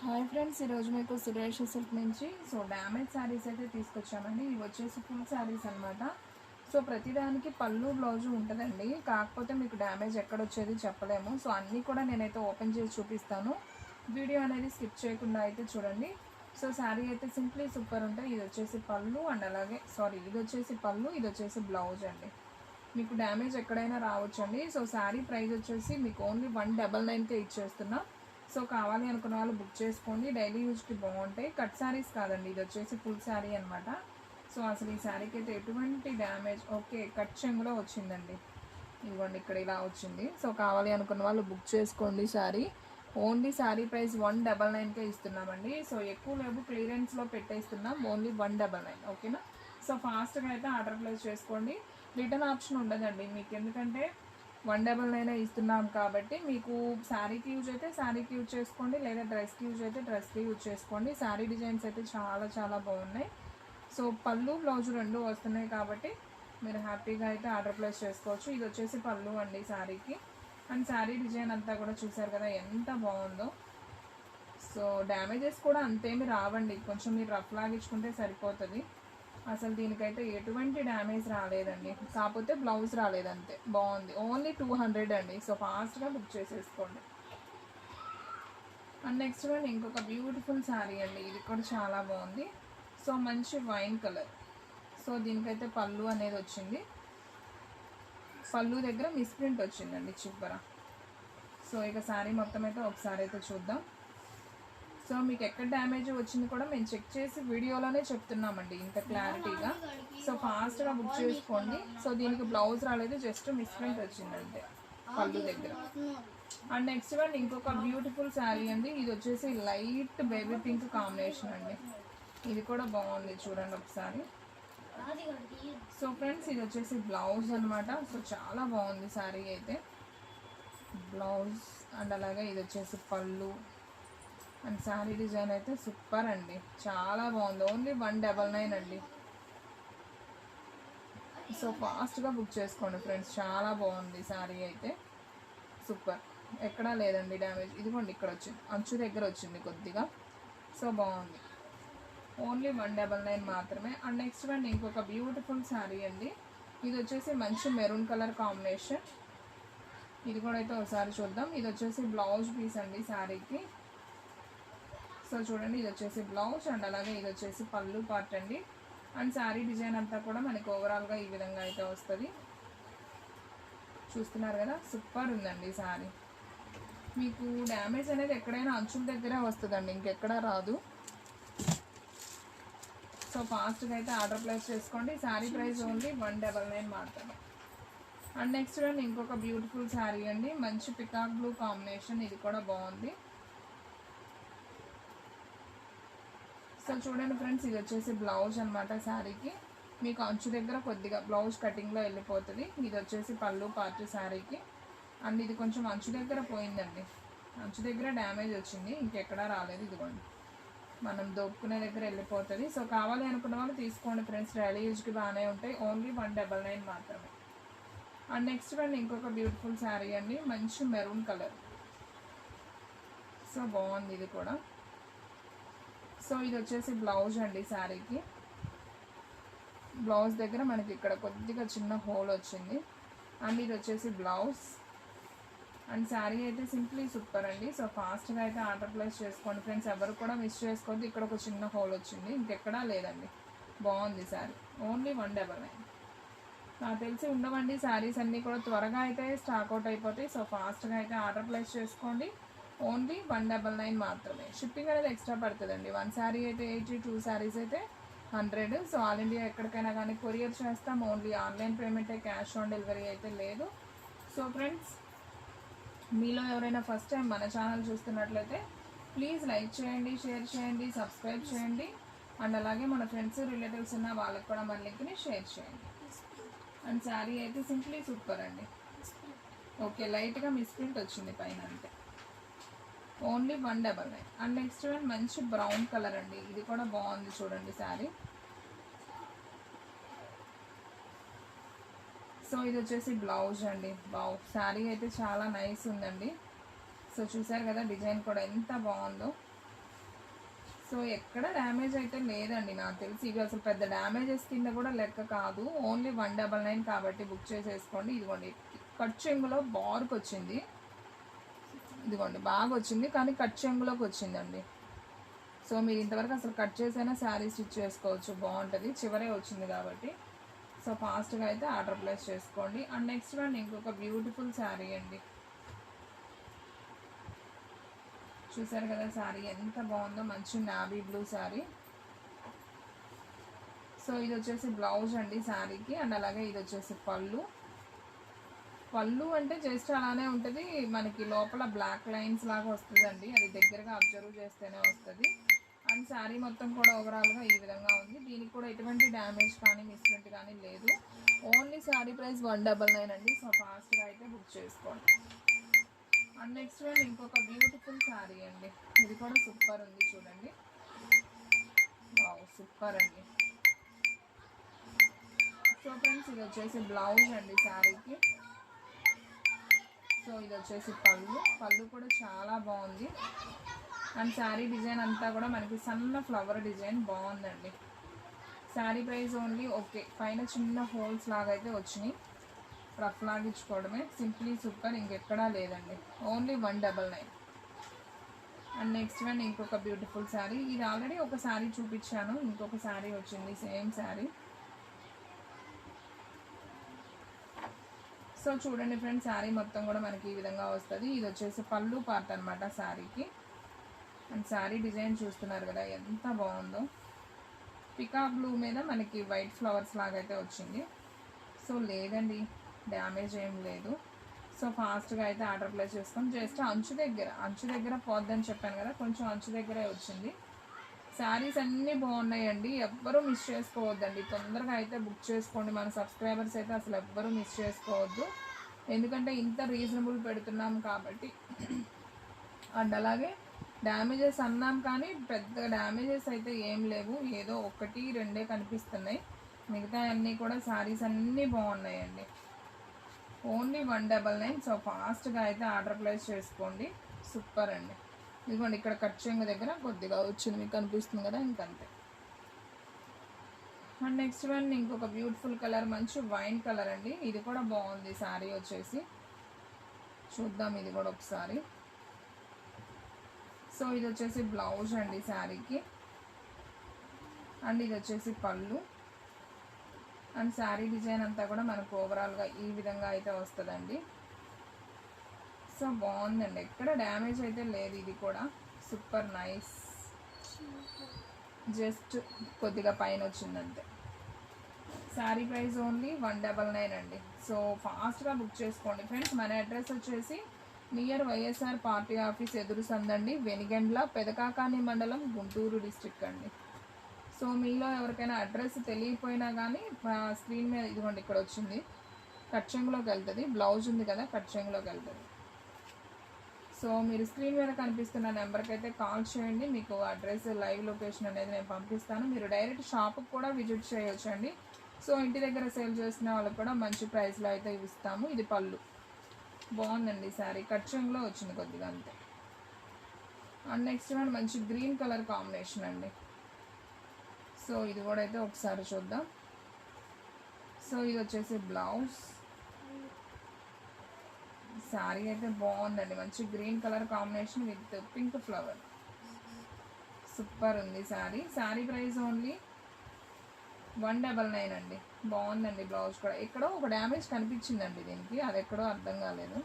Hi friends, ఈరోజు మీకు Suresh silk నుంచి డ్యామేజ్ శారీస్ అయితే తీసుకొచ్చామండి. ఇవి వచ్చేసి ఫుల్ శారీస్ అనమాట. ప్రతిదానికి పళ్ళు బ్లౌజు ఉంటుందండి. కాకపోతే మీకు డ్యామేజ్ ఎక్కడ వచ్చేది చెప్పలేము. అన్నీ కూడా నేనైతే ఓపెన్ చేసి చూపిస్తాను. వీడియో అనేది స్కిప్ చేయకుండా అయితే చూడండి. శారీ అయితే సింప్లీ సూపర్ ఉంటాయి. ఇది వచ్చేసి పళ్ళు అండ్ అలాగే ఇది వచ్చేసి పళ్ళు, ఇది వచ్చేసి బ్లౌజ్ అండి. మీకు డ్యామేజ్ ఎక్కడైనా రావచ్చండి. శారీ ప్రైస్ వచ్చేసి మీకు ఓన్లీ 199కే ఇచ్చేస్తున్నా. కావాలి అనుకున్న వాళ్ళు బుక్ చేసుకోండి. డైలీ యూజ్కి బాగుంటాయి. కట్ శారీస్ కాదండి, ఇది వచ్చేసి ఫుల్ శారీ అనమాట. అసలు ఈ శారీకి అయితే ఎటువంటి డ్యామేజ్ కట్ చెంగులో వచ్చిందండి. ఇదిగోండి ఇక్కడ ఇలా వచ్చింది. కావాలి అనుకున్న వాళ్ళు బుక్ చేసుకోండి. శారీ ఓన్లీ శారీ ప్రైస్ 199కే ఇస్తున్నామండి. ఎక్కువ లేవు, క్లియరెన్స్లో పెట్టేస్తున్నాం. ఓన్లీ 199, ఓకేనా. ఫాస్ట్గా అయితే ఆర్డర్ ప్లేస్ చేసుకోండి. రిటర్న్ ఆప్షన్ ఉండదండి మీకు, ఎందుకంటే 199 ఇస్తున్నాం కాబట్టి మీకు శారీకి యూజ్ అయితే శారీకి యూజ్ చేసుకోండి, లేదా డ్రెస్కి యూజ్ అయితే డ్రెస్కి యూజ్ చేసుకోండి. శారీ డిజైన్స్ అయితే చాలా చాలా బాగున్నాయి. పళ్ళు బ్లౌజ్ రెండు వస్తున్నాయి కాబట్టి మీరు హ్యాపీగా అయితే ఆర్డర్ ప్లేస్ చేసుకోవచ్చు. ఇది వచ్చేసి పళ్ళు అండి శారీకి. అండ్ శారీ డిజైన్ అంతా కూడా చూసారు కదా ఎంత బాగుందో. డ్యామేజెస్ కూడా అంతేమి రావండి, కొంచెం మీరు రఫ్ లాగించుకుంటే సరిపోతుంది. అసలు దీనికైతే ఎటువంటి డ్యామేజ్ రాలేదండి, కాకపోతే బ్లౌజ్ రాలేదంతే. బాగుంది. ఓన్లీ 200 అండి. ఫాస్ట్గా బుక్ చేసేసుకోండి. అండ్ నెక్స్ట్ వన్ ఇంకొక బ్యూటిఫుల్ శారీ అండి. ఇది కూడా చాలా బాగుంది. మంచి వైన్ కలర్. దీనికైతే పళ్ళు అనేది వచ్చింది. పళ్ళు దగ్గర మిస్ప్రింట్ వచ్చిందండి చివర. ఇక శారీ మొత్తం అయితే ఒకసారి అయితే చూద్దాం. మీకు ఎక్కడ డ్యామేజ్ వచ్చింది కూడా మేము చెక్ చేసి వీడియోలోనే చెప్తున్నామండి ఇంత క్లారిటీగా. ఫాస్ట్గా బుక్ చేసుకోండి. దీనికి బ్లౌజ్ రాలేదు, జస్ట్ మిస్ప్రింట్ వచ్చిందంటే పళ్ళు దగ్గర. అండ్ నెక్స్ట్ వన్ ఇంకొక బ్యూటిఫుల్ శారీ అండి. ఇది వచ్చేసి లైట్ బేబీ పింక్ కాంబినేషన్ అండి. ఇది కూడా బాగుంది, చూడండి ఒకసారి. ఫ్రెండ్స్ ఇది వచ్చేసి బ్లౌజ్ అనమాట. చాలా బాగుంది శారీ అయితే. బ్లౌజ్ అండ్ అలాగే ఇది వచ్చేసి పళ్ళు అండ్ శారీ డిజైన్ అయితే సూపర్ అండి, చాలా బాగుంది. ఓన్లీ 199 అండి. ఫాస్ట్గా బుక్ చేసుకోండి ఫ్రెండ్స్. చాలా బాగుంది శారీ అయితే, సూపర్. ఎక్కడా లేదండి డ్యామేజ్. ఇదిగోండి ఇక్కడ వచ్చింది, అంచు దగ్గర వచ్చింది కొద్దిగా. బాగుంది. ఓన్లీ 199 మాత్రమే. అండ్ నెక్స్ట్ వన్ ఇంకొక బ్యూటిఫుల్ శారీ అండి. ఇది వచ్చేసి మంచి మెరూన్ కలర్ కాంబినేషన్. ఇది కూడా అయితే ఒకసారి చూద్దాం. ఇది వచ్చేసి బ్లౌజ్ పీస్ అండి శారీకి. చూడండి, ఇది వచ్చేసి బ్లౌజ్ అండ్ అలాగే ఇది వచ్చేసి పళ్ళు పార్ట్ అండి. అండ్ శారీ డిజైన్ అంతా కూడా మనకి ఓవరాల్గా ఈ విధంగా అయితే వస్తుంది. చూస్తున్నారు కదా, సూపర్ ఉందండి శారీ. మీకు డ్యామేజ్ అనేది ఎక్కడైనా అంచుల దగ్గరే వస్తుందండి, ఇంకెక్కడా రాదు. ఫాస్ట్గా అయితే ఆర్డర్ ప్లేస్ చేసుకోండి. శారీ ప్రైస్ ఓన్లీ 199 మాత్రమే. అండ్ నెక్స్ట్ వన్ ఇంకొక బ్యూటిఫుల్ శారీ అండి. మంచి పికాక్ బ్లూ కాంబినేషన్. ఇది కూడా బాగుంది. చూడండి ఫ్రెండ్స్, ఇది వచ్చేసి బ్లౌజ్ అనమాట శారీకి. మీకు అంచు దగ్గర కొద్దిగా బ్లౌజ్ కటింగ్లో వెళ్ళిపోతుంది. ఇది వచ్చేసి పళ్ళు పార్ట్ శారీకి. అండ్ ఇది కొంచెం అంచు దగ్గర పోయిందండి, అంచు దగ్గర డ్యామేజ్ వచ్చింది, ఇంకెక్కడా రాలేదు. ఇదిగోండి మనం దొక్కునే దగ్గర వెళ్ళిపోతుంది. కావాలి అనుకున్న వాళ్ళు తీసుకోండి ఫ్రెండ్స్, డైలీ యూజ్కి బాగానే ఉంటాయి. ఓన్లీ 199 మాత్రమే. అండ్ నెక్స్ట్ వన్ ఇంకొక బ్యూటిఫుల్ శారీ అండి. మంచి మెరూన్ కలర్. బాగుంది ఇది కూడా. ఇది వచ్చేసి బ్లౌజ్ అండి శారీకి. బ్లౌజ్ దగ్గర మనకి ఇక్కడ కొద్దిగా చిన్న హోల్ వచ్చింది. అండ్ ఇది వచ్చేసి బ్లౌజ్. అండ్ శారీ అయితే సింప్లీ సూపర్ అండి. ఫాస్ట్గా అయితే ఆర్డర్ ప్లేస్ చేసుకోండి ఫ్రెండ్స్, ఎవరు కూడా మిస్ చేసుకోవద్దు. ఇక్కడ ఒక చిన్న హోల్ వచ్చింది, ఇంకెక్కడా లేదండి. బాగుంది శారీ. ఓన్లీ 199. నాకు తెలిసి ఉండవండి శారీస్ అన్నీ కూడా, త్వరగా అయితే స్టాక్అవుట్ అయిపోతాయి. ఫాస్ట్గా అయితే ఆర్డర్ ప్లేస్ చేసుకోండి. ఓన్లీ 199 మాత్రమే. షిప్పింగ్ అనేది ఎక్స్ట్రా పడుతుందండి. 1 శారీ అయితే 80, 2 శారీస్ అయితే 100. ఆల్ ఇండియా ఎక్కడికైనా కానీ కొరియర్ చేస్తాం. ఓన్లీ ఆన్లైన్ పేమెంటే, క్యాష్ ఆన్ డెలివరీ అయితే లేదు. ఫ్రెండ్స్, మీలో ఎవరైనా ఫస్ట్ టైం మన ఛానల్ చూస్తున్నట్లయితే ప్లీజ్ లైక్ చేయండి, షేర్ చేయండి, సబ్స్క్రైబ్ చేయండి. అండ్ అలాగే మన ఫ్రెండ్స్ రిలేటివ్స్ ఉన్న వాళ్ళకి కూడా మన లింక్ని షేర్ చేయండి. అండ్ శారీ అయితే సింప్లీ సూపర్ అండి. లైట్గా మిస్ప్రింట్ వచ్చింది పైన అంతే. ఓన్లీ 199. అండ్ నెక్స్ట్ వన్ మంచి బ్రౌన్ కలర్ అండి. ఇది కూడా బాగుంది, చూడండి శారీ. ఇది వచ్చేసి బ్లౌజ్ అండి. శారీ అయితే చాలా నైస్ ఉందండి. చూసారు కదా డిజైన్ కూడా ఎంత బాగుందో. సో ఎక్కడ డ్యామేజ్ అయితే లేదండి నాకు తెలిసి. ఇవి అసలు పెద్ద డ్యామేజెస్ కింద కూడా లెక్క కాదు. ఓన్లీ 199 కాబట్టి బుక్ చేసేసుకోండి. ఇదిగోండి కట్ చెంగులో బార్కి వచ్చింది, ఇదిగోండి బాగా వచ్చింది, కానీ కట్ చెంగులోకి వచ్చిందండి. సో మీరు ఇంతవరకు అసలు కట్ చేసైనా శారీ స్టిచ్ చేసుకోవచ్చు, బాగుంటుంది. చివరే వచ్చింది కాబట్టి సో ఫాస్ట్గా అయితే ఆర్డర్ ప్లేస్ చేసుకోండి. అండ్ నెక్స్ట్ వన్ ఇంకొక బ్యూటిఫుల్ శారీ అండి. చూసారు కదా శారీ ఎంత బాగుందో, మంచి నావీ బ్లూ శారీ. సో ఇది వచ్చేసి బ్లౌజ్ అండి శారీకి. అండ్ అలాగే ఇది వచ్చేసి పళ్ళు అంటే జస్ట్ అలానే ఉంటుంది, మనకి లోపల బ్లాక్ లైన్స్ లాగా వస్తుందండి. అది దగ్గరగా అబ్జర్వ్ చేస్తేనే వస్తుంది. అండ్ శారీ మొత్తం కూడా ఓవరాల్గా ఈ విధంగా ఉంది. దీనికి కూడా ఎటువంటి డ్యామేజ్ కానీ మిస్ప్రింట్ కానీ లేదు. ఓన్లీ శారీ ప్రైస్ 199 అండి. సో ఫాస్ట్గా అయితే బుక్ చేసుకోండి. అండ్ నెక్స్ట్ వన్ ఇంకొక బ్యూటిఫుల్ శారీ అండి. ఇది కూడా సూపర్ ఉంది చూడండి. వావ్ సూపర్ అండి. సో ఫ్రెండ్స్ ఇది వచ్చేసి బ్లౌజ్ అండి శారీకి. సో ఇది వచ్చేసి పళ్ళు కూడా చాలా బాగుంది. అండ్ శారీ డిజైన్ అంతా కూడా మనకి సన్న ఫ్లవర్ డిజైన్ బాగుందండి. శారీ ప్రైస్ ఓన్లీ ఓకే, పైన చిన్న హోల్స్ లాగా అయితే వచ్చినాయి, రఫ్ లాగించుకోవడమే. సింప్లీ సూపర్, ఇంకెక్కడా లేదండి. ఓన్లీ 199. అండ్ నెక్స్ట్ వన్ ఇంకొక బ్యూటిఫుల్ శారీ. ఇది ఆల్రెడీ ఒక శారీ చూపించాను, ఇంకొక శారీ వచ్చింది సేమ్ శారీ. సో చూడండి ఫ్రెండ్స్, శారీ మొత్తం కూడా మనకి ఈ విధంగా వస్తుంది. ఇది వచ్చేసి పళ్ళు పార్ట్ అనమాట శారీకి. అండ్ శారీ డిజైన్ చూస్తున్నారు కదా ఎంత బాగుందో. పికా బ్లూ మీద మనకి వైట్ ఫ్లవర్స్ లాగా అయితే వచ్చింది. సో లేదండి, డ్యామేజ్ ఏం లేదు. సో ఫాస్ట్గా అయితే ఆర్డర్ ప్లేస్ చేసుకొని జస్ట్ అంచు దగ్గర పోద్దని చెప్పాను కదా, కొంచెం అంచు దగ్గరే వచ్చింది. శారీస్ అన్నీ బాగున్నాయండి, ఎవ్వరూ మిస్ చేసుకోవద్దండి. తొందరగా అయితే బుక్ చేసుకోండి. మన సబ్స్క్రైబర్స్ అయితే అసలు ఎవ్వరూ మిస్ చేసుకోవద్దు, ఎందుకంటే ఇంత రీజనబుల్ పెడుతున్నాం కాబట్టి. అండ్ అలాగే డ్యామేజెస్ అన్నాం కానీ పెద్ద డ్యామేజెస్ అయితే ఏం లేవు, ఏదో 1-2 కనిపిస్తున్నాయి. మిగతా అన్నీ కూడా శారీస్ అన్నీ బాగున్నాయండి. ఓన్లీ 199. సో ఫాస్ట్గా అయితే ఆర్డర్ ప్లేస్ చేసుకోండి. సూపర్ అండి. ఇదిగోండి ఇక్కడ కట్ చెంగు దగ్గర కొద్దిగా వచ్చింది, మీకు కనిపిస్తుంది కదా, ఇంకంతే. అండ్ నెక్స్ట్ వన్ ఇంకొక బ్యూటిఫుల్ కలర్, మంచి వైన్ కలర్ అండి. ఇది కూడా బాగుంది శారీ వచ్చేసి. చూద్దాం ఇది కూడా ఒకసారి. సో ఇది వచ్చేసి బ్లౌజ్ అండి శారీకి. అండ్ ఇది వచ్చేసి పళ్ళు. అండ్ శారీ డిజైన్ అంతా కూడా మనకు ఓవరాల్గా ఈ విధంగా అయితే వస్తుందండి. సో బాగుందండి, ఎక్కడ డ్యామేజ్ అయితే లేదు. ఇది కూడా సూపర్ నైస్, జస్ట్ కొద్దిగా పైన వచ్చిందంతే. శారీ ప్రైస్ ఓన్లీ 199 అండి. సో ఫాస్ట్గా బుక్ చేసుకోండి ఫ్రెండ్స్. మన అడ్రస్ వచ్చేసి నియర్ వైఎస్ఆర్ పార్టీ ఆఫీస్ ఎదురు సందండి, వెనిగండ్ల, పెదకాకాని మండలం, గుంటూరు డిస్ట్రిక్ట్ అండి. సో మీలో ఎవరికైనా అడ్రస్ తెలియకపోయినా కానీ స్క్రీన్ మీద ఇదిగోండి ఇక్కడ వచ్చింది, కట్ చెంగులోకి వెళ్తుంది. బ్లౌజ్ ఉంది కదా, కట్ చెంగులోకి వెళ్తుంది. సో మీరు స్క్రీన్ మీద కనిపిస్తున్న నెంబర్కి అయితే కాల్ చేయండి, మీకు అడ్రస్ లైవ్ లొకేషన్ అనేది నేను పంపిస్తాను. మీరు డైరెక్ట్ షాప్కి కూడా విజిట్ చేయొచ్చు అండి. సో ఇంటి దగ్గర సేల్ చేసిన వాళ్ళకి కూడా మంచి ప్రైస్లో అయితే ఇస్తాము. ఇది పళ్ళు బాగుందండి శారీ, కట్ చెంగులో వచ్చింది కొద్దిగా అంతే. అండ్ నెక్స్ట్ వన్ మంచి గ్రీన్ కలర్ కాంబినేషన్ అండి. సో ఇది కూడా అయితే ఒకసారి చూద్దాం. సో ఇది వచ్చేసి బ్లౌజ్. శారీ అయితే బాగుందండి, మంచి green colour combination with pink flower. Super ఉంది శారీ. శారీ ప్రైస్ ఓన్లీ 199 అండి. బాగుందండి బ్లౌజ్ కూడా. ఎక్కడో ఒక డ్యామేజ్ కనిపించిందండి దీనికి, అది ఎక్కడో అర్థం కాలేదు.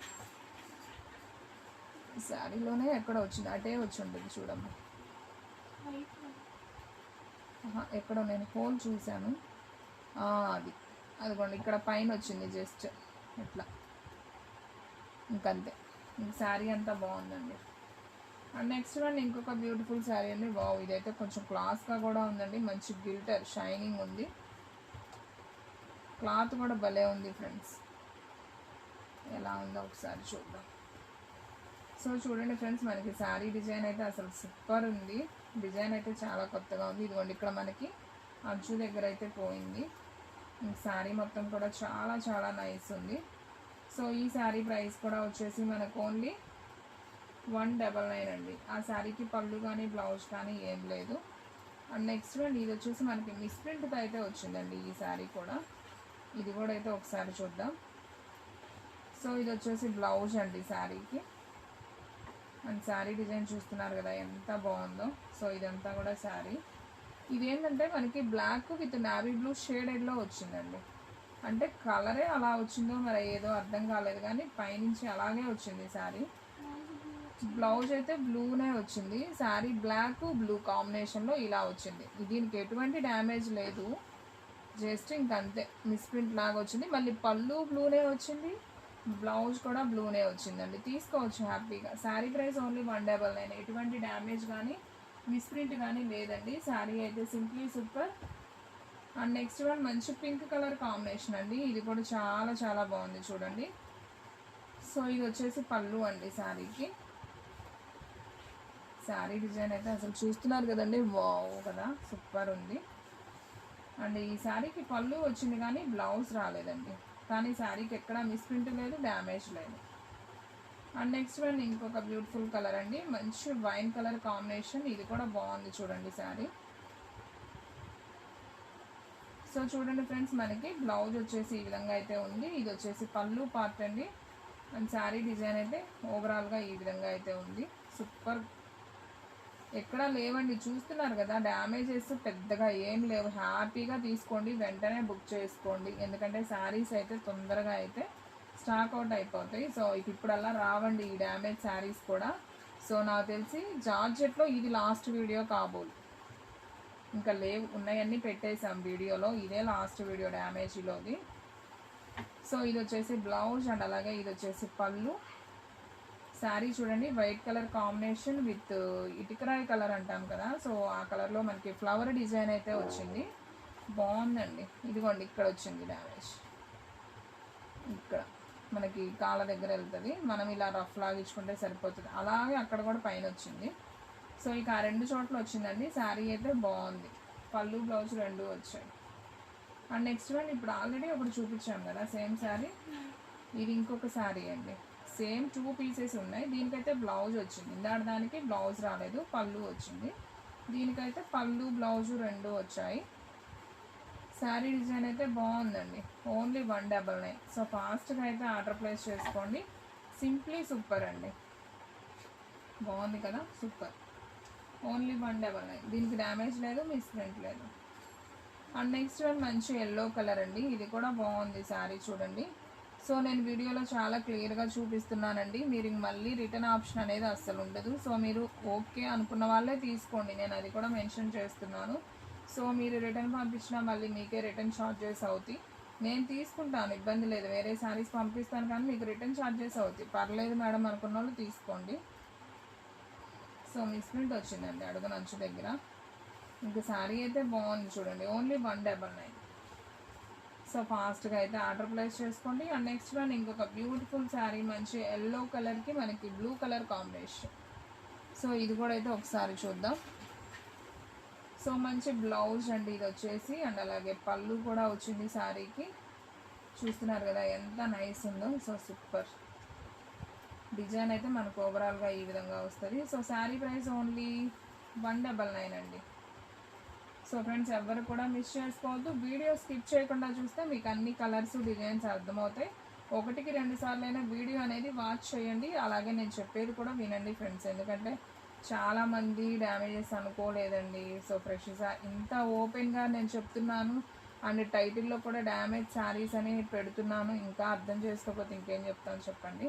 శారీలోనే ఎక్కడో వచ్చింది, అటే వచ్చి ఉంటుంది చూడమ్మా. ఎక్కడో నేను హోల్ చూశాను, అదిగోండి ఇక్కడ పైన వచ్చింది జస్ట్ ఇట్లా, ఇంకంతే. శారీ అంతా బాగుందండి. అండ్ నెక్స్ట్ వన్ ఇంకొక బ్యూటిఫుల్ శారీ అండి. వావ్ ఇదైతే కొంచెం క్లాస్గా కూడా ఉందండి, మంచి గ్లిటర్ షైనింగ్ ఉంది. క్లాత్ కూడా భలే ఉంది ఫ్రెండ్స్, ఎలా ఉందో ఒకసారి చూద్దాం. సో చూడండి ఫ్రెండ్స్, మనకి శారీ డిజైన్ అయితే అసలు సూపర్ ఉంది. డిజైన్ అయితే చాలా కొత్తగా ఉంది. ఇదిగోండి ఇక్కడ మనకి అంచు దగ్గర అయితే పోయింది. శారీ మొత్తం కూడా చాలా చాలా నైస్ ఉంది. సో ఈ శారీ ప్రైస్ కూడా వచ్చేసి మనకు ఓన్లీ 199 అండి. ఆ శారీకి పళ్ళు కానీ బ్లౌజ్ కానీ ఏం లేదు. అండ్ నెక్స్ట్ వన్ ఇది వచ్చేసి మనకి మిస్ ప్రింట్తో అయితే వచ్చిందండి ఈ శారీ కూడా. ఇది కూడా అయితే ఒకసారి చూద్దాం. సో ఇది వచ్చేసి బ్లౌజ్ అండి శారీకి. అండ్ శారీ డిజైన్ చూస్తున్నారు కదా ఎంత బాగుందో. సో ఇదంతా కూడా శారీ. ఇదేంటంటే మనకి బ్లాక్ విత్ నావీ బ్లూ షేడెడ్లో వచ్చిందండి. అంటే కలరే అలా వచ్చిందో మరి ఏదో అర్థం కాలేదు, కానీ పైనుంచి అలాగే వచ్చింది శారీ. బ్లౌజ్ అయితే బ్లూనే వచ్చింది. శారీ బ్లాక్ బ్లూ కాంబినేషన్లో ఇలా వచ్చింది. దీనికి ఎటువంటి డ్యామేజ్ లేదు, జస్ట్ ఇంకంతే మిస్ప్రింట్ లాగా వచ్చింది. మళ్ళీ పళ్ళు బ్లూనే వచ్చింది, బ్లౌజ్ కూడా బ్లూనే వచ్చిందండి. తీసుకోవచ్చు హ్యాపీగా. Sari price only 199. ఎటువంటి డ్యామేజ్ కానీ మిస్ప్రింట్ కానీ లేదండి. శారీ అయితే simply super. And next one మంచి పింక్ కలర్ కాంబినేషన్ అండి. ఇది కూడా చాలా చాలా బాగుంది చూడండి. సో ఇది వచ్చేసి పళ్ళు అండి శారీకి. శారీ డిజైన్ అయితే అసలు చూస్తున్నారు కదండి, వావ్ కదా, సూపర్ ఉంది. అండ్ ఈ శారీకి పళ్ళు వచ్చింది కానీ బ్లౌజ్ రాలేదండి. కానీ శారీకి ఎక్కడ మిస్ప్రింట్ లేదు, డ్యామేజ్ లేదు. అండ్ నెక్స్ట్ వన్ ఇంకొక బ్యూటిఫుల్ కలర్ అండి, మంచి వైన్ కలర్ కాంబినేషన్. ఇది కూడా బాగుంది చూడండి శారీ. సో చూడండి ఫ్రెండ్స్, మనకి బ్లౌజ్ వచ్చేసి ఈ విధంగా అయితే ఉంది. ఇది వచ్చేసి పళ్ళు పార్ట్ అండి. అండ్ శారీ డిజైన్ అయితే ఓవరాల్గా ఈ విధంగా అయితే ఉంది. సూపర్, ఎక్కడా లేవండి. చూస్తున్నారు కదా, డ్యామేజెస్ పెద్దగా ఏం లేవు. హ్యాపీగా తీసుకోండి, వెంటనే బుక్ చేసుకోండి. ఎందుకంటే శారీస్ అయితే తొందరగా అయితే స్టాక్ అవుట్ అయిపోతాయి. సో ఇప్పుడు అలా రావండి ఈ డ్యామేజ్ శారీస్ కూడా. సో నాకు తెలిసి జార్జెట్లో ఇది లాస్ట్ వీడియో కాబోలు, ఇంకా లేవు, ఉన్నాయన్నీ పెట్టేసాం వీడియోలో. ఇదే లాస్ట్ వీడియో డ్యామేజ్లోది. సో ఇది వచ్చేసి బ్లౌజ్ అండ్ అలాగే ఇది వచ్చేసి పళ్ళు. శారీ చూడండి, వైట్ కలర్ కాంబినేషన్ విత్ ఇటుకరాయి కలర్ అంటాం కదా, సో ఆ కలర్లో మనకి ఫ్లవర్ డిజైన్ అయితే వచ్చింది. బాగుందండి. ఇదిగోండి ఇక్కడ వచ్చింది డ్యామేజ్, ఇక్కడ మనకి కాళ్ళ దగ్గర వెళ్తుంది. మనం ఇలా రఫ్ లాగించుకుంటే సరిపోతుంది. అలాగే అక్కడ కూడా పైన వచ్చింది. సో ఇక ఆ రెండు చోట్ల వచ్చిందండి. శారీ అయితే బాగుంది, పళ్ళు బ్లౌజ్ రెండు వచ్చాయి. అండ్ నెక్స్ట్ వన్ ఇప్పుడు ఆల్రెడీ ఒకటి చూపించాం కదా సేమ్ శారీ, ఇది ఇంకొక శారీ అండి. సేమ్ 2 పీసెస్ ఉన్నాయి. దీనికైతే బ్లౌజ్ వచ్చింది, దానికి బ్లౌజ్ రాలేదు, పళ్ళు వచ్చింది. దీనికైతే పళ్ళు బ్లౌజు రెండు వచ్చాయి. శారీ డిజైన్ అయితే బాగుందండి. ఓన్లీ 199. సో ఫాస్ట్గా అయితే ఆర్డర్ ప్లేస్ చేసుకోండి. సింప్లీ సూపర్ అండి, బాగుంది కదా, సూపర్. ఓన్లీ 199. దీనికి డ్యామేజ్ లేదు, మిస్ప్రింట్ లేదు. అండ్ నెక్స్ట్ వన్ మంచి ఎల్లో కలర్ అండి. ఇది కూడా బాగుంది శారీ చూడండి. సో నేను వీడియోలో చాలా క్లియర్గా చూపిస్తున్నానండి. మీరు మళ్ళీ రిటర్న్ ఆప్షన్ అనేది అస్సలు ఉండదు. సో మీరు ఓకే అనుకున్న వాళ్ళే తీసుకోండి, నేను అది కూడా మెన్షన్ చేస్తున్నాను. సో మీరు రిటర్న్ పంపించినా మళ్ళీ మీకే రిటర్న్ ఛార్జెస్ అవుతాయి. నేను తీసుకుంటాను, ఇబ్బంది లేదు. వేరే శారీస్ పంపిస్తాను కానీ మీకు రిటర్న్ ఛార్జెస్ అవుతాయి. పర్లేదు మేడం అనుకున్న వాళ్ళు తీసుకోండి. సో మిస్ప్రింట్ వచ్చిందండి అడుగునంచు దగ్గర. ఇంకా శారీ అయితే బాగుంది చూడండి. ఓన్లీ 199. సో ఫాస్ట్గా అయితే ఆర్డర్ ప్లేస్ చేసుకోండి. అండ్ నెక్స్ట్ వన్ ఇంకొక బ్యూటిఫుల్ శారీ, మంచి ఎల్లో కలర్కి మనకి బ్లూ కలర్ కాంబినేషన్. సో ఇది కూడా అయితే ఒకసారి చూద్దాం. సో మంచి బ్లౌజ్ అండి ఇది వచ్చేసి, అండ్ అలాగే పళ్ళు కూడా వచ్చింది శారీకి. చూస్తున్నారు కదా ఎంత నైస్ ఉందో. సో సూపర్ డిజైన్ అయితే మనకు ఓవరాల్గా ఈ విధంగా వస్తుంది. సో శారీ ప్రైస్ ఓన్లీ 199 అండి. సో ఫ్రెండ్స్ ఎవరు కూడా మిస్ చేసుకోవద్దు. వీడియో స్కిప్ చేయకుండా చూస్తే మీకు అన్ని కలర్స్ డిజైన్స్ అర్థమవుతాయి. 1-2 సార్లైనా వీడియో అనేది వాచ్ చేయండి. అలాగే నేను చెప్పేది కూడా వినండి ఫ్రెండ్స్, ఎందుకంటే చాలామంది డ్యామేజెస్ అనుకోలేదండి. సో ఫ్రెష్గా ఇంత ఓపెన్గా నేను చెప్తున్నాను. అండ్ టైటిల్లో కూడా డ్యామేజ్ శారీస్ అని పెడుతున్నాను. ఇంకా అర్థం చేసుకోకపోతే ఇంకేం చెప్తాను చెప్పండి.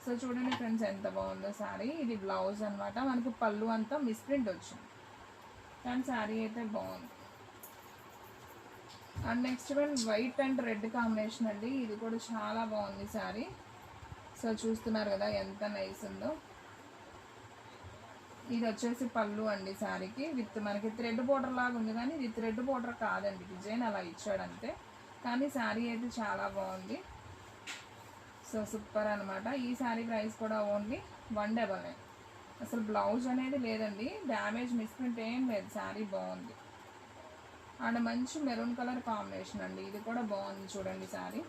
సో చూడండి ఫ్రెండ్స్ ఎంత బాగుందో శారీ. ఇది బ్లౌజ్ అనమాట. మనకి పళ్ళు అంతా మిస్ప్రింట్ వచ్చింది, కానీ శారీ అయితే బాగుంది. And next one white and red combination అండి. ఇది కూడా చాలా బాగుంది శారీ. సో చూస్తున్నారు కదా ఎంత నైస్ ఉందో. ఇది వచ్చేసి పళ్ళు అండి శారీకి. విత్ మనకి థ్రెడ్ బోర్డర్ లాగా ఉంది, కానీ ఇది థ్రెడ్ బోర్డర్ కాదండి, డిజైన్ అలా ఇచ్చాడంతే. కానీ శారీ అయితే చాలా బాగుంది. సో సూపర్ అనమాట. ఈ శారీ ప్రైస్ కూడా ఓన్లీ 199. అసలు బ్లౌజ్ అనేది లేదండి, డ్యామేజ్ మిస్ప్రింట్ ఏం లేదు. శారీ బాగుంది. అండ్ మంచి మెరూన్ కలర్ కాంబినేషన్ అండి. ఇది కూడా బాగుంది చూడండి శారీ.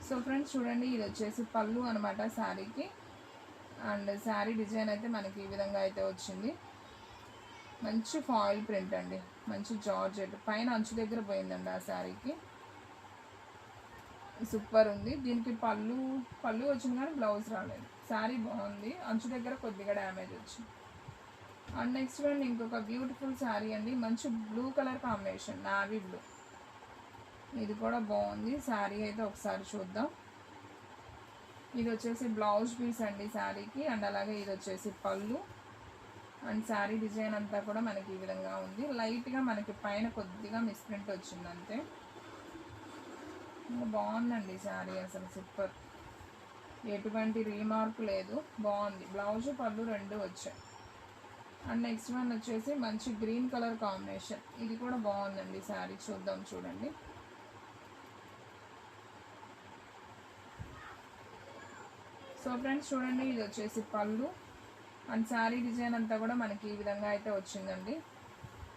సో ఫ్రెండ్స్ చూడండి, ఇది వచ్చేసి పళ్ళు అనమాట శారీకి. అండ్ శారీ డిజైన్ అయితే మనకి ఈ విధంగా అయితే వచ్చింది. మంచి ఫాయిల్ ప్రింట్ అండి, మంచి జార్జెట్, పైన అంచు దగ్గర పోయిందండి ఆ శారీకి. సూపర్ ఉంది. దీనికి పళ్ళు వచ్చింది కానీ బ్లౌజ్ రాలేదు. శారీ బాగుంది, అంచు దగ్గర కొద్దిగా డ్యామేజ్ వచ్చింది. అండ్ నెక్స్ట్ వన్ ఇంకొక బ్యూటిఫుల్ శారీ అండి, మంచి blue colour combination, navy blue. ఇది కూడా బాగుంది. శారీ అయితే ఒకసారి చూద్దాం. ఇది వచ్చేసి బ్లౌజ్ పీస్ అండి శారీకి. అండ్ అలాగే ఇది వచ్చేసి పళ్ళు. అండ్ శారీ డిజైన్ అంతా కూడా మనకి ఈ విధంగా ఉంది. లైట్గా మనకి పైన కొద్దిగా మిస్ప్రింట్ వచ్చింది అంతే. బాగుందండి శారీ, అసలు సూపర్, ఎటువంటి రీమార్క్ లేదు, బాగుంది. బ్లౌజ్ పళ్ళు రెండు వచ్చాయి. అండ్ నెక్స్ట్ వన్ వచ్చేసి మంచి గ్రీన్ కలర్ కాంబినేషన్. ఇది కూడా బాగుందండి శారీ, చూద్దాం చూడండి. సో ఫ్రెండ్స్ చూడండి, ఇది వచ్చేసి పళ్ళు. అండ్ శారీ డిజైన్ అంతా కూడా మనకి ఈ విధంగా అయితే వచ్చిందండి.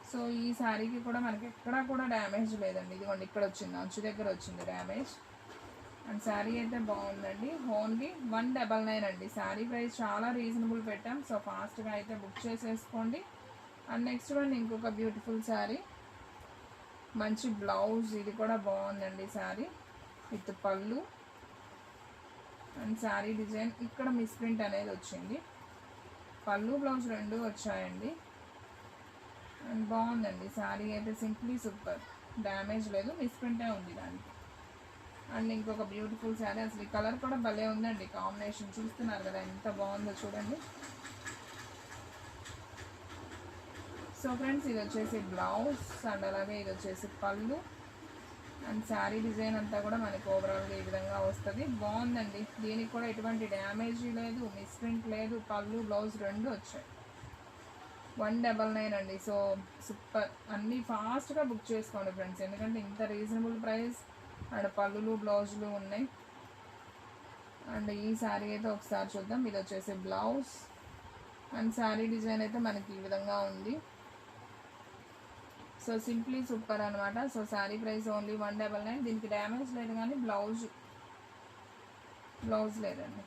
సో ఈ శారీకి కూడా మనకి ఎక్కడా కూడా డ్యామేజ్ లేదండి. ఇదిగోండి ఇక్కడ వచ్చింది, అంచు దగ్గర వచ్చింది డ్యామేజ్. అండ్ శారీ అయితే బాగుందండి. ఓన్లీ 199 అండి. శారీ ప్రైస్ చాలా రీజనబుల్ పెట్టాం. సో ఫాస్ట్గా అయితే బుక్ చేసేసుకోండి. అండ్ నెక్స్ట్ వన్ ఇంకొక బ్యూటిఫుల్ శారీ, మంచి బ్లౌజ్. ఇది కూడా బాగుందండి శారీ విత్ పళ్ళు. అండ్ శారీ డిజైన్ ఇక్కడ మిస్ప్రింట్ అనేది వచ్చింది. పళ్ళు బ్లౌజ్ రెండు వచ్చాయండి. అండ్ బాగుందండి శారీ అయితే, సింప్లీ సూపర్, డ్యామేజ్ లేదు, మిస్ప్రింటే ఉంది దానికి. అండ్ ఇంకొక బ్యూటిఫుల్ శారీ, అసలు ఈ కలర్ కూడా భలే ఉందండి, కాంబినేషన్ చూస్తున్నారు కదా ఎంత బాగుందో చూడండి. సో ఫ్రెండ్స్ ఇది వచ్చేసి బ్లౌజ్. అండ్ అలాగే ఇది వచ్చేసి పళ్ళు. అండ్ శారీ డిజైన్ అంతా కూడా మనకి ఓవరాల్గా ఈ విధంగా వస్తుంది. బాగుందండి, దీనికి కూడా ఎటువంటి డ్యామేజ్ లేదు, మిస్ప్రింట్ లేదు, పళ్ళు బ్లౌజ్ రెండు వచ్చాయి. 199 అండి. సో సూపర్, అన్నీ ఫాస్ట్గా బుక్ చేసుకోండి ఫ్రెండ్స్, ఎందుకంటే ఇంత రీజనబుల్ ప్రైస్. అండ్ పళ్ళులు బ్లౌజులు ఉన్నాయి. అండ్ ఈ శారీ అయితే ఒకసారి చూద్దాం. ఇది వచ్చేసి బ్లౌజ్. అండ్ శారీ డిజైన్ అయితే మనకి ఈ విధంగా ఉంది. సో సింప్లీ సూపర్ అనమాట. So sari price only 199. దీనికి డ్యామేజ్ లేదు కానీ బ్లౌజ్ లేదండి.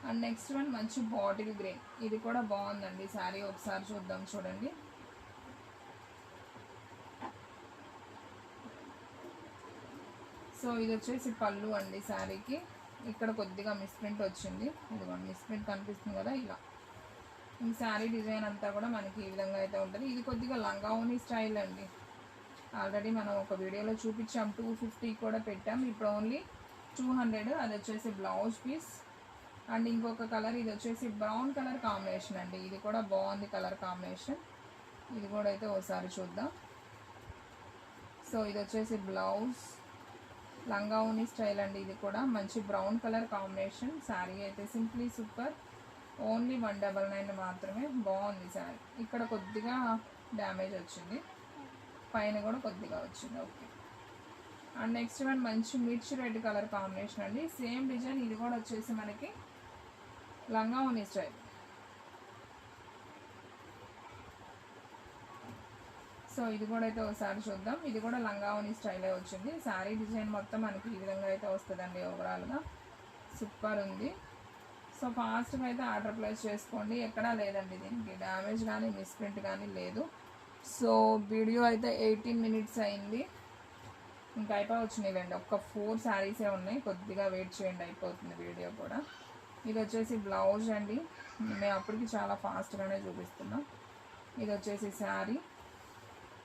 అండ్ నెక్స్ట్ వన్ మంచి బాటిల్ గ్రీన్. ఇది కూడా బాగుందండి శారీ, ఒకసారి చూద్దాం చూడండి. సో ఇది వచ్చేసి పళ్ళు అండి శారీకి. ఇక్కడ కొద్దిగా మిస్ప్రింట్ వచ్చింది, ఇదిగోండి మిస్ప్రింట్ కనిపిస్తుంది కదా ఇలా. ఈ శారీ డిజైన్ అంతా కూడా మనకి ఈ విధంగా అయితే ఉంటుంది. ఇది కొద్దిగా లంగావోని స్టైల్ అండి. ఆల్రెడీ మనం ఒక వీడియోలో చూపించాం, 250 కూడా పెట్టాం. ఇప్పుడు ఓన్లీ 200. అది వచ్చేసి బ్లౌజ్ పీస్. అండ్ ఇంకొక కలర్, ఇది వచ్చేసి బ్రౌన్ కలర్ కాంబినేషన్ అండి. ఇది కూడా బాగుంది కలర్ కాంబినేషన్. ఇది కూడా అయితే ఒకసారి చూద్దాం. సో ఇది వచ్చేసి బ్లౌజ్, లంగావోని స్టైల్ అండి. ఇది కూడా మంచి బ్రౌన్ కలర్ కాంబినేషన్. శారీ అయితే సింప్లీ సూపర్, ఓన్లీ 199 మాత్రమే. బాగుంది శారీ. ఇక్కడ కొద్దిగా డ్యామేజ్ వచ్చింది, పైన కూడా కొద్దిగా వచ్చింది. ఓకే. అండ్ నెక్స్ట్ వన్ మంచి మిర్చి రెడ్ కలర్ కాంబినేషన్ అండి. సేమ్ డిజైన్, ఇది కూడా వచ్చేసి మనకి లంగావోని స్టైల్. సో ఇది కూడా అయితే ఒకసారి చూద్దాం. ఇది కూడా లంగావోని స్టైలే వచ్చింది. శారీ డిజైన్ మొత్తం మనకి ఈ విధంగా అయితే వస్తుందండి. ఓవరాల్గా సూపర్ ఉంది. సో ఫాస్ట్గా అయితే ఆర్డర్ ప్లేస్ చేసుకోండి. ఎక్కడా లేదండి దీనికి డ్యామేజ్ కానీ మిస్ప్రింట్ కానీ లేదు. సో వీడియో అయితే 18 మినిట్స్ అయింది, ఇంకా అయిపోవచ్చినాయిలేండి. ఒక్క 4 శారీసే ఉన్నాయి, కొద్దిగా వెయిట్ చేయండి, అయిపోతుంది వీడియో కూడా. ఇది వచ్చేసి బ్లౌజ్ అండి, మేము అప్పటికి చాలా ఫాస్ట్గానే చూపిస్తున్నాం. ఇది వచ్చేసి శారీ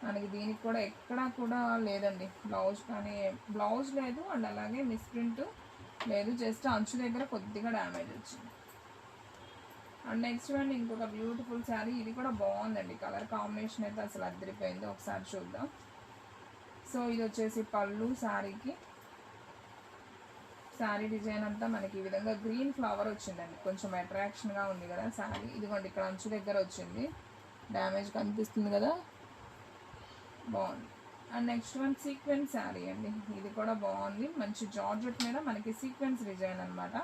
మనకి. దీనికి కూడా ఎక్కడా కూడా లేదండి బ్లౌజ్ కానీ, బ్లౌజ్ లేదు. అండ్ అలాగే మిస్ప్రింట్ లేదు, జస్ట్ అంచు దగ్గర కొద్దిగా డ్యామేజ్ వచ్చింది. అండ్ నెక్స్ట్ వన్ ఇంకొక బ్యూటిఫుల్ శారీ. ఇది కూడా బాగుందండి, కలర్ కాంబినేషన్ అయితే అసలు అదిరిపోయింది. ఒకసారి చూద్దాం. సో ఇది వచ్చేసి పళ్ళు శారీకి. శారీ డిజైన్ అంతా మనకి ఈ విధంగా గ్రీన్ ఫ్లవర్ వచ్చిందండి, కొంచెం అట్రాక్షన్గా ఉంది కదా శారీ. ఇదిగోండి ఇక్కడ అంచు దగ్గర వచ్చింది, డ్యామేజ్ కనిపిస్తుంది కదా, బాగుంది. And next one sequence sari అండి. ఇది కూడా బాగుంది, మంచి జార్జెట్ మీద మనకి సీక్వెన్స్ డిజైన్ అనమాట.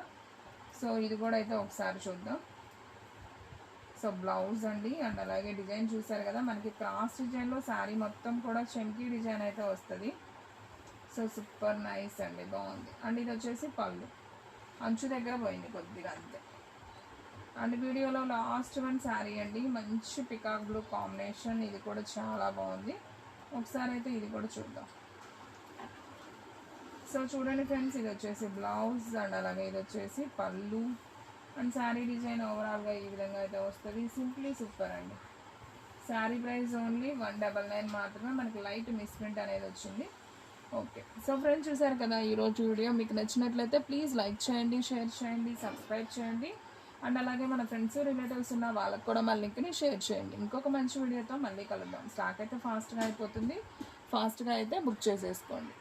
సో ఇది కూడా అయితే ఒకసారి చూద్దాం. సో బ్లౌజ్ అండి. అండ్ అలాగే డిజైన్ చూసారు కదా, మనకి క్రాస్ డిజైన్లో శారీ మొత్తం కూడా చెంకీ డిజైన్ అయితే వస్తుంది. సో సూపర్ నైస్ అండి, బాగుంది. అండ్ ఇది వచ్చేసి పళ్ళు, అంచు దగ్గర పోయింది కొద్దిగా అంతే. అండ్ వీడియోలో లాస్ట్ వన్ శారీ అండి, మంచి పికాక్ బ్లూ కాంబినేషన్, ఇది కూడా చాలా బాగుంది. ఒకసారి అయితే ఇది కూడా చూద్దాం. సో చూడండి ఫ్రెండ్స్, ఇది వచ్చేసి బ్లౌజ్ అండ్ అలాగే ఇది వచ్చేసి పళ్ళు అండ్ శారీ డిజైన్ ఓవరాల్గా ఈ విధంగా అయితే వస్తుంది. సింప్లీ సూపర్ అండి. శారీ ప్రైస్ ఓన్లీ 199 మాత్రమే, మనకి లైట్ మిస్ప్రింట్ అనేది వచ్చింది. ఓకే, సో ఫ్రెండ్స్ చూసారు కదా ఈరోజు వీడియో. మీకు నచ్చినట్లయితే ప్లీజ్ లైక్ చేయండి, షేర్ చేయండి, సబ్స్క్రైబ్ చేయండి. అండ్ అలాగే మన ఫ్రెండ్స్ రిలేటివ్స్ ఉన్న వాళ్ళకి కూడా మన లింక్ని షేర్ చేయండి. ఇంకొక మంచి వీడియోతో మళ్ళీ కలుద్దాం. స్టాక్ అయితే ఫాస్ట్గా అయిపోతుంది, ఫాస్ట్గా అయితే బుక్ చేసేసుకోండి.